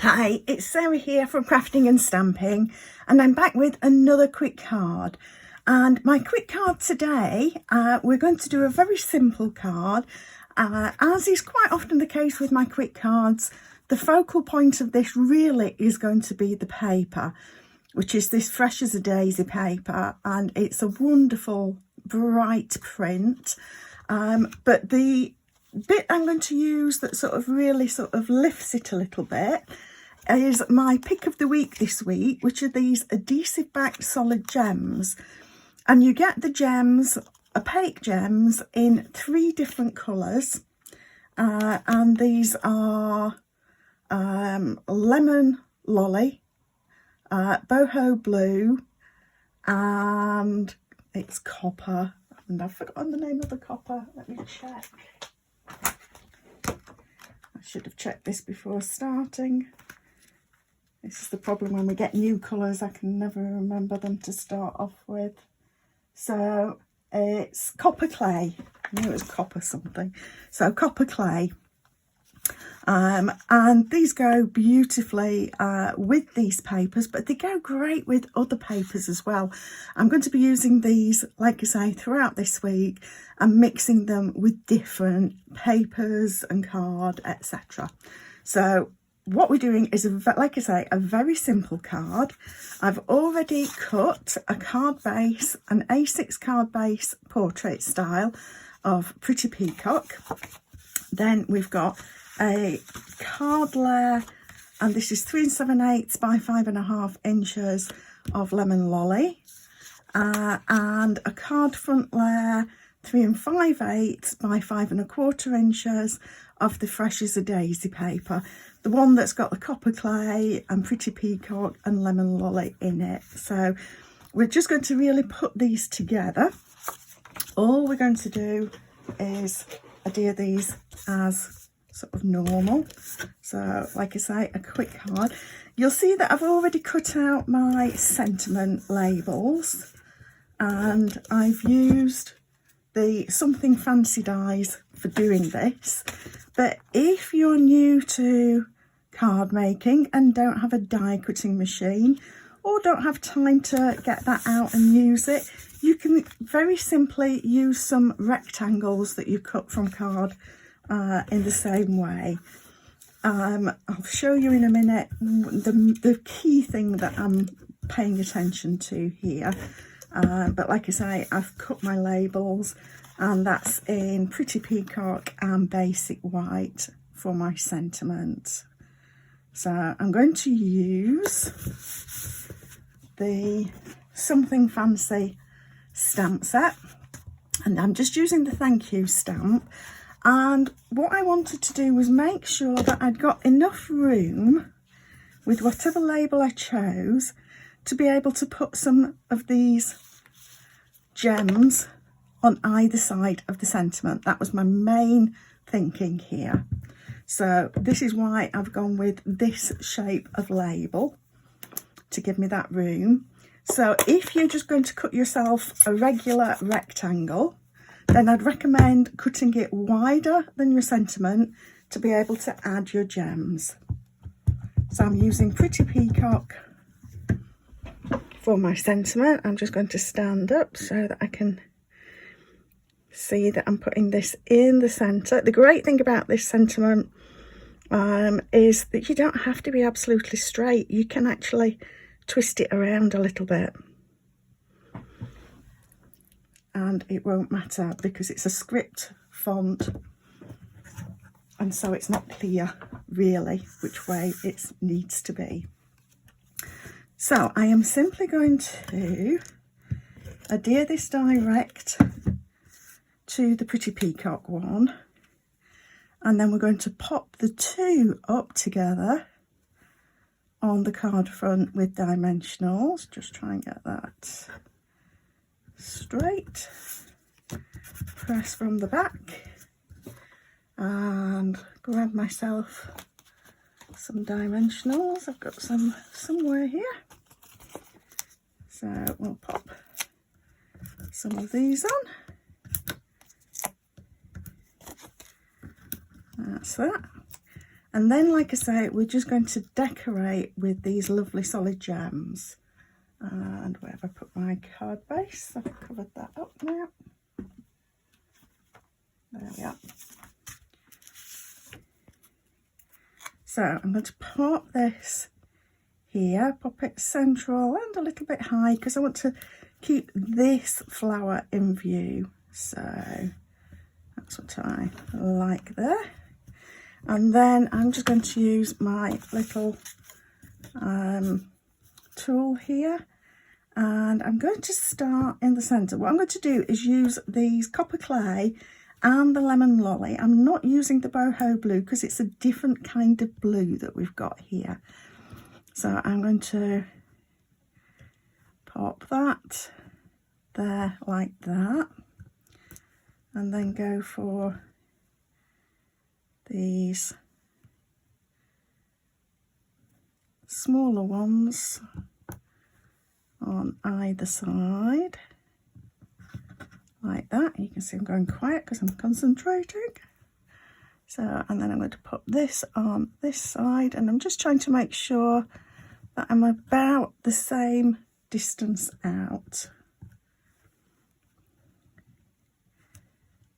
Hi, it's Sarah here from Crafting and Stamping, and I'm back with another quick card. And my quick card today, we're going to do a very simple card. As is quite often the case with my quick cards, the focal point of this really is going to be the paper, which is this Fresh as a Daisy paper, and it's a wonderful bright print. But the bit I'm going to use that really lifts it a little bit is my pick of the week this week, which are these Adhesive-backed Solid Gems. And you get the gems, opaque gems, in 3 different colours. And these are Lemon Lolly, Boho Blue, and it's copper. And I've forgotten the name of the copper. Let me check. I should have checked this before starting. This is the problem when we get new colours, I can never remember them to start off with. So it's copper clay. I knew it was copper something. So copper clay. And these go beautifully with these papers, but they go great with other papers as well. I'm going to be using these, like I say, throughout this week and mixing them with different papers and card, etc. So what we're doing is, like I say, a very simple card. I've already cut a card base, an A6 card base portrait style of Pretty Peacock. Then we've got a card layer, and this is 3 7/8 by 5.5 inches of Lemon Lolly, and a card front layer 3 5/8 by 5.25 inches of the Fresh as a Daisy paper, the one that's got the copper clay and Pretty Peacock and Lemon Lolly in it. So we're just going to really put these together. All we're going to do is adhere these as sort of normal. So like I say, a quick card. You'll see that I've already cut out my sentiment labels, and I've used the Something Fancy dies for doing this. But if you're new to card making and don't have a die cutting machine, or don't have time to get that out and use it, you can very simply use some rectangles that you cut from card in the same way. I'll show you in a minute the key thing that I'm paying attention to here. But like I say, I've cut my labels, and that's in Pretty Peacock and Basic White for my sentiment. So I'm going to use the Something Fancy stamp set, and I'm just using the thank you stamp. And what I wanted to do was make sure that I'd got enough room with whatever label I chose to be able to put some of these gems on either side of the sentiment. That was my main thinking here. So this is why I've gone with this shape of label, to give me that room. So if you're just going to cut yourself a regular rectangle, then I'd recommend cutting it wider than your sentiment to be able to add your gems. So I'm using Pretty Peacock for my sentiment. I'm just going to stand up so that I can see that I'm putting this in the centre. The great thing about this sentiment is that you don't have to be absolutely straight. You can actually twist it around a little bit, and it won't matter because it's a script font, and so it's not clear really which way it needs to be. So I am simply going to adhere this direct to the Pretty Peacock one, and then we're going to pop the 2 up together on the card front with dimensionals. Just try and get that straight. Press from the back and grab myself some dimensionals. I've got some somewhere here. So we'll pop some of these on. That's that. And then, like I say, we're just going to decorate with these lovely solid gems. And where have I put my card base? I've covered that up now. There we are. So I'm going to pop this here, pop it central and a little bit high because I want to keep this flower in view. So that's what I like there. And then I'm just going to use my little tool here, and I'm going to start in the centre. What I'm going to do is use these copper clay and the lemon lolly. I'm not using the boho blue because it's a different kind of blue that we've got here. So I'm going to pop that there like that, and then go for these smaller ones on either side like that. You can see I'm going quiet because I'm concentrating. So, and then I'm going to put this on this side, and I'm just trying to make sure that I'm about the same distance out.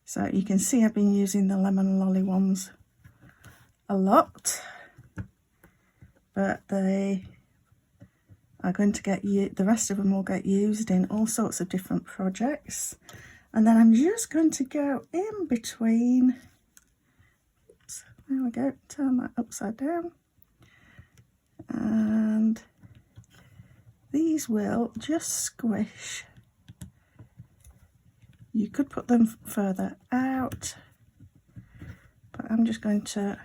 So you can see I've been using the lemon lolly ones a lot, but they are going to get the rest of them will get used in all sorts of different projects. And then I'm just going to go in between. Oops, there we go, turn that upside down, and these will just squish. You could put them further out, but I'm just going to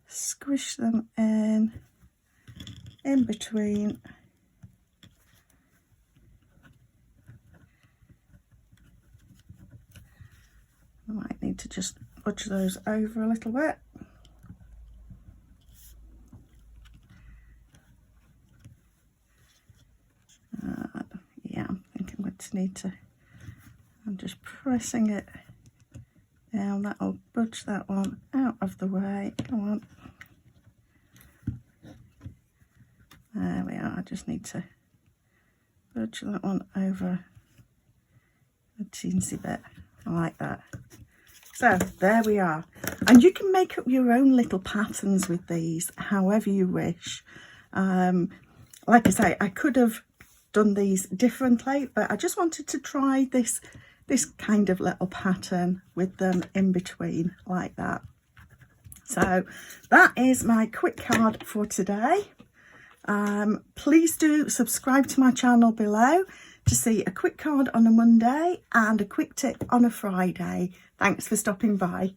squish them in between. I might need to just budge those over a little bit. Yeah, I think I'm going to need to, I'm just pressing it down. That'll budge that one out of the way. Come on. There we are. I just need to budge that one over a teensy bit. I like that. So there we are. And you can make up your own little patterns with these however you wish. Like I say, I could have done these differently, but I just wanted to try this kind of little pattern with them in between like that. So that is my quick card for today. Please do subscribe to my channel below to see a quick card on a Monday and a quick tip on a Friday. Thanks for stopping by.